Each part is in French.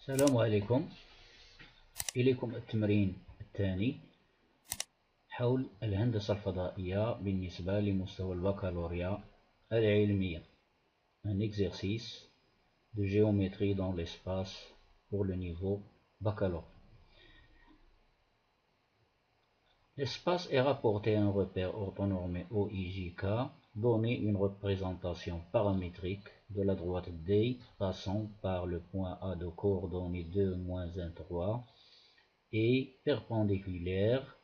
السلام عليكم. إليكم التمرين الثاني حول الهندسة الفضائية بالنسبة لمستوى البكالوريا العلمية. Un exercice de géométrie dans l'espace pour le niveau baccalauréat. L'espace est rapporté à un repère orthonormé OIJK donné une représentation paramétrique de la droite D passant par le point A de coordonnées 2, -1, 3 et perpendiculaire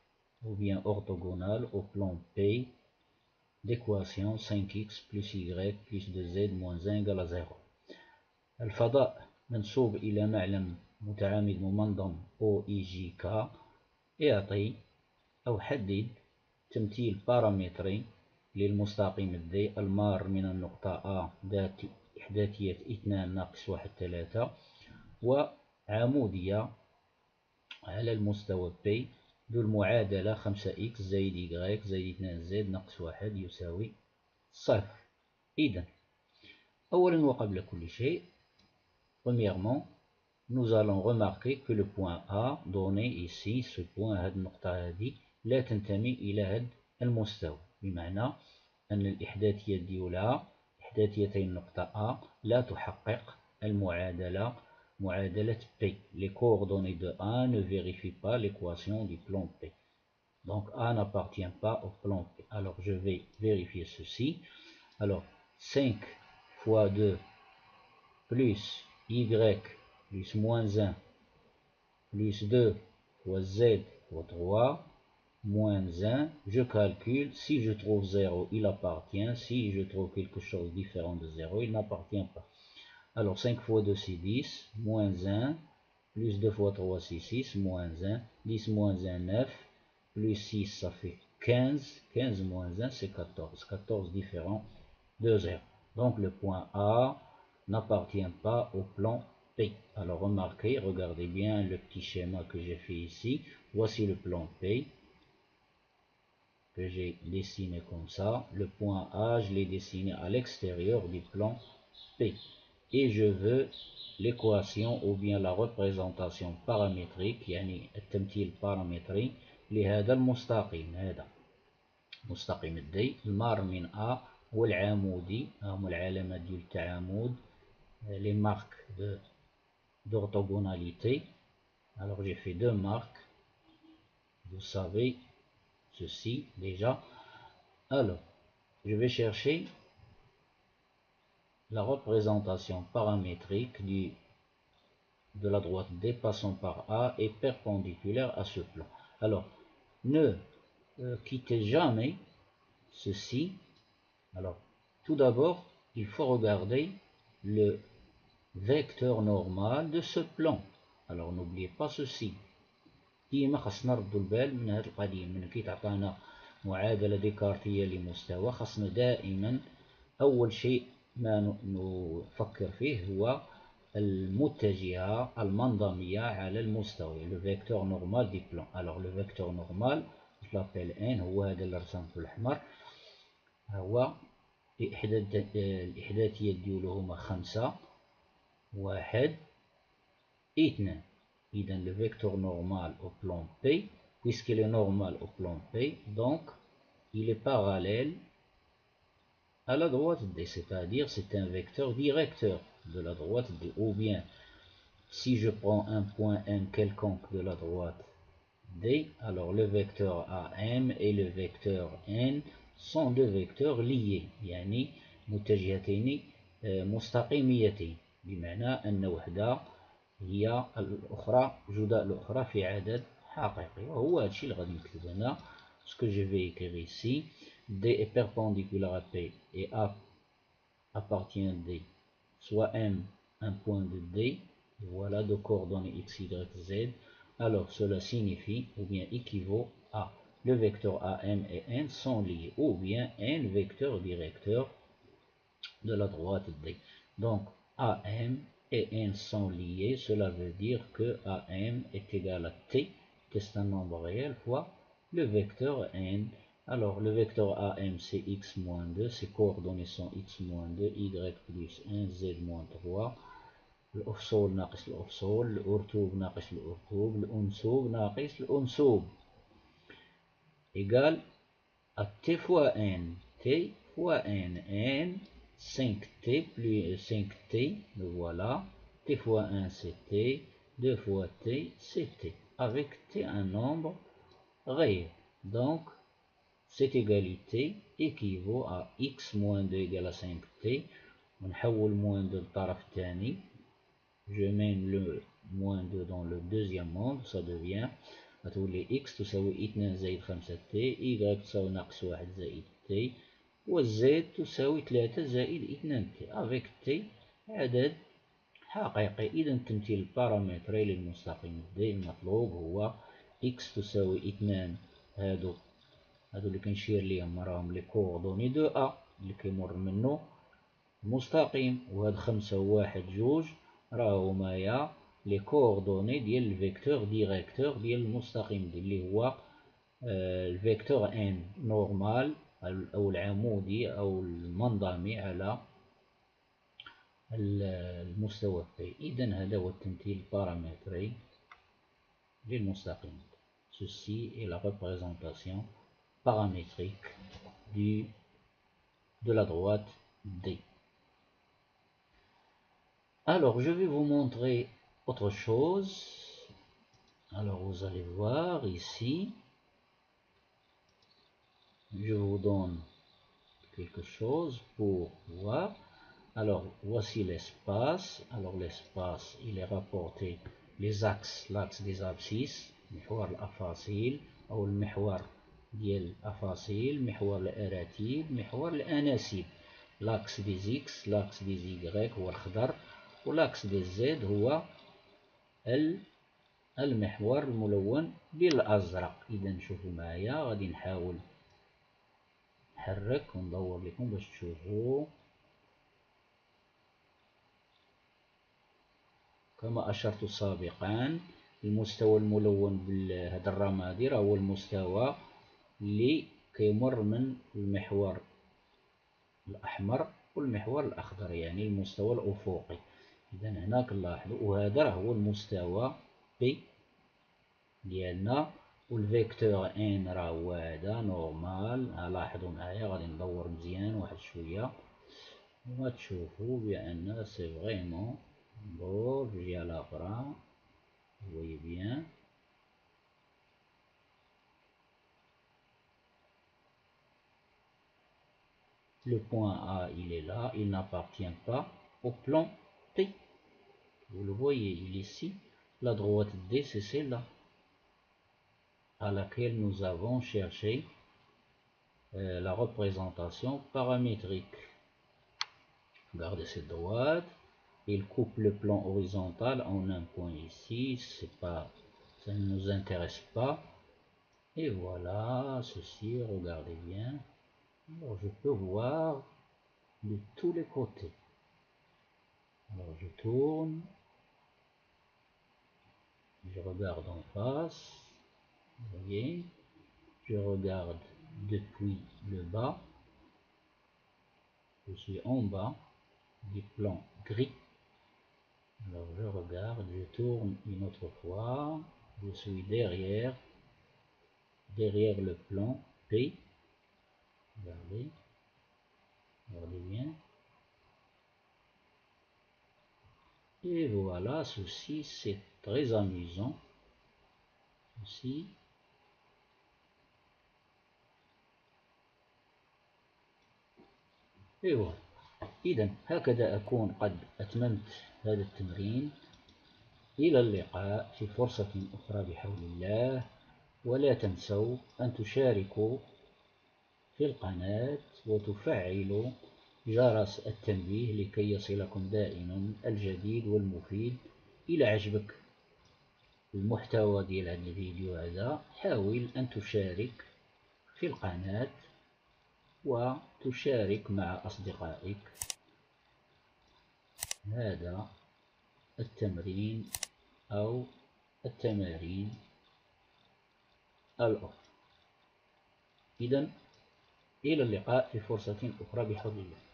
ou bien orthogonale au plan P d'équation 5x plus y plus 2z moins 1 égale à 0. الفضاء منسوب إلى معلم متعامد ممنظم OIJK يعطي أو حدد تمثيل بارامتري للمستقيم الدي المار من النقطة A ذات إحداثية 2 ناقص 1 3 وعمودية على المستوى P ذو المعادلة 5x زائد y زائد 2z ناقص 1 يساوي 0. إذن أولا وقبل كل شيء, premièrement, nous allons remarquer que le point A donné ici, ce point هاد النقطة هذه لا تنتمي إلى هاد المستوى, بمعنى أن الإحداثية ديولها إحداثيتي النقطة A لا تحقق المعادلة معادلة P. Les coordonnées de A ne vérifient pas l'équation du plan P. Donc A n'appartient pas au plan P. Alors je vais vérifier ceci. Alors 5 fois 2 plus Y plus moins 1 plus 2 fois Z fois 3 moins 1, je calcule, si je trouve 0, il appartient, si je trouve quelque chose différent de 0, il n'appartient pas. Alors 5 fois 2 c'est 10, moins 1, plus 2 fois 3 c'est 6, moins 1, 10 moins 1, 9, plus 6 ça fait 15, 15 moins 1 c'est 14, 14 différents de 0. Donc le point A n'appartient pas au plan P. Alors remarquez, regardez bien le petit schéma que j'ai fait ici. Voici le plan P que j'ai dessiné comme ça. Le point A, je l'ai dessiné à l'extérieur du plan P. Et je veux l'équation ou bien la représentation paramétrique, يعني التمثيل البارامتري لهذا المستقيم. هذا مستقيم الدي المار من A والعمودي, هم العلامات ديال التعامد, les marques d'orthogonalité. Alors j'ai fait deux marques, vous savez ceci déjà. Alors je vais chercher la représentation paramétrique de la droite D passant par A est perpendiculaire à ce plan. Alors ne quittez jamais ceci. Alors tout d'abord il faut regarder le vecteur normal de ce plan. Alors n'oubliez pas ceci. ديما خاصنا نردو البال من هاد القضية, من كي تعطانا معادلة ديكارتية لمستوى خاصنا دائما أول شيء ما نفكر فيه هو المتجهة المنظمية على المستوى, le vecteur normal du plan. Alors le vecteur normal je l'appelle N, هو هذا اللي رسمته بالأحمر, هو الإحداثيات ديالو هما 5 1 2. Idem le vecteur normal au plan P, puisqu'il est normal au plan P, donc il est parallèle à la droite D, c'est-à-dire c'est un vecteur directeur de la droite D. Ou bien si je prends un point M quelconque de la droite D, alors le vecteur AM et le vecteur N sont deux vecteurs liés, يعني متجهتين مستقيميتين, بمعنى أن وحدة هي الأخرى جداء الأخرى في عدد حقيقي, وهو هادشي اللي غادي نكتب هنا. Ce que je vais écrire ici, D est perpendiculaire à P et A appartient à D, soit M un point de D, voilà, de coordonnées x, y, z. Alors cela signifie ou bien équivaut à le vecteur AM et N sont liés, ou bien N vecteur directeur de la droite D. Donc AM et N sont liés, cela veut dire que AM est égal à T, c'est un nombre réel, fois le vecteur N. Alors le vecteur AM c'est x moins 2, ses coordonnées sont x moins 2, y plus 1, z moins 3, الأفصول ناقص الأفصول، الأرتوب ناقص الأرتوب، الأنسوب ناقص الأنسوب، égal à t fois n, t fois n, n, 5t plus 5t, le voilà, t fois 1 c'est t, 2 fois t c'est t, avec t un nombre réel. Donc, cette égalité équivaut à x moins 2 égale à 5t. ونحول moins 2 للطرف الثاني. Je mène le moins 2 dans le deuxième membre, ça devient غتولي x تساوي 2 زائد 5t، y تساوي ناقص 1 زائد t، و z تساوي 3 زائد 2t، avec t عدد حقيقي. إذا التمثيل البارامتري للمستقيم d المطلوب هو x تساوي 2، هادو اللي كنشير ليهم راهم لي كوردوني دو أ اللي كيمر منو المستقيم، وهاد 5 و 1 2 راهمايا لي كوردوني ديال الفيكتور ديريكتور ديال المستقيم اللي هو الفيكتور ان نورمال أو العمودي أو المنظمي على المستوى بي. إذا هذا هو التمثيل البارامتري للمستقيم. Ceci est la représentation paramétrique de la droite D. Alors, je vais vous montrer autre chose. Alors, vous allez voir ici, je vous donne quelque chose pour voir. Alors, voici l'espace. Alors, l'espace, il est rapporté les axes, l'axe des abscisses, محور الأفاصيل أو المحور ديال الأفاصيل، محور الأراتيب، محور الأناسيب. l'axe des x، l'axe des y هو الخضر، والاكس دي زد هو المحور الملون بالازرق. اذا شوفوا معايا، غادي نحاول نحرك وندور لكم باش تشوفوا. كما اشرت سابقا، المستوى الملون بهذا الرمادي راه هو المستوى اللي كيمر من المحور الاحمر والمحور الاخضر، يعني المستوى الافقي. إذا هنا كنلاحظوا، وهذا راه هو المستوى بي ديالنا، والفيكتور ان راه هو هذا نورمال. لاحظوا معايا، غادي ندور مزيان واحد شويه وتشوفوا بأن سي فريمون ندور الجهة الأخرى. voyez bien. Le point A, il est là, il n'appartient pas au plan P. Vous le voyez, il est ici. La droite D, c'est celle-là à laquelle nous avons cherché la représentation paramétrique. Regardez cette droite, il coupe le plan horizontal en un point ici, ça ne nous intéresse pas. Et voilà, ceci, regardez bien. Alors je peux voir de tous les côtés. Alors je tourne, je regarde en face, vous voyez, je regarde depuis le bas, je suis en bas du plan gris. Alors je regarde, je tourne une autre fois, je suis derrière le plan P. Regardez, regardez bien. Et voilà, ceci c'est très amusant. Ceci. Et voilà. إذا هكذا أكون قد أتممت هذا التمرين. إلى اللقاء في فرصة أخرى بحول الله، ولا تنسوا أن تشاركوا في القناة وتفعلوا جرس التنبيه لكي يصلكم دائما الجديد والمفيد. إلى عجبك المحتوى ديال هذا الفيديو هذا، حاول أن تشارك في القناة وتشارك مع أصدقائك هذا التمرين أو التمارين الأخرى. إذن إلى اللقاء في فرصة أخرى بحول الله.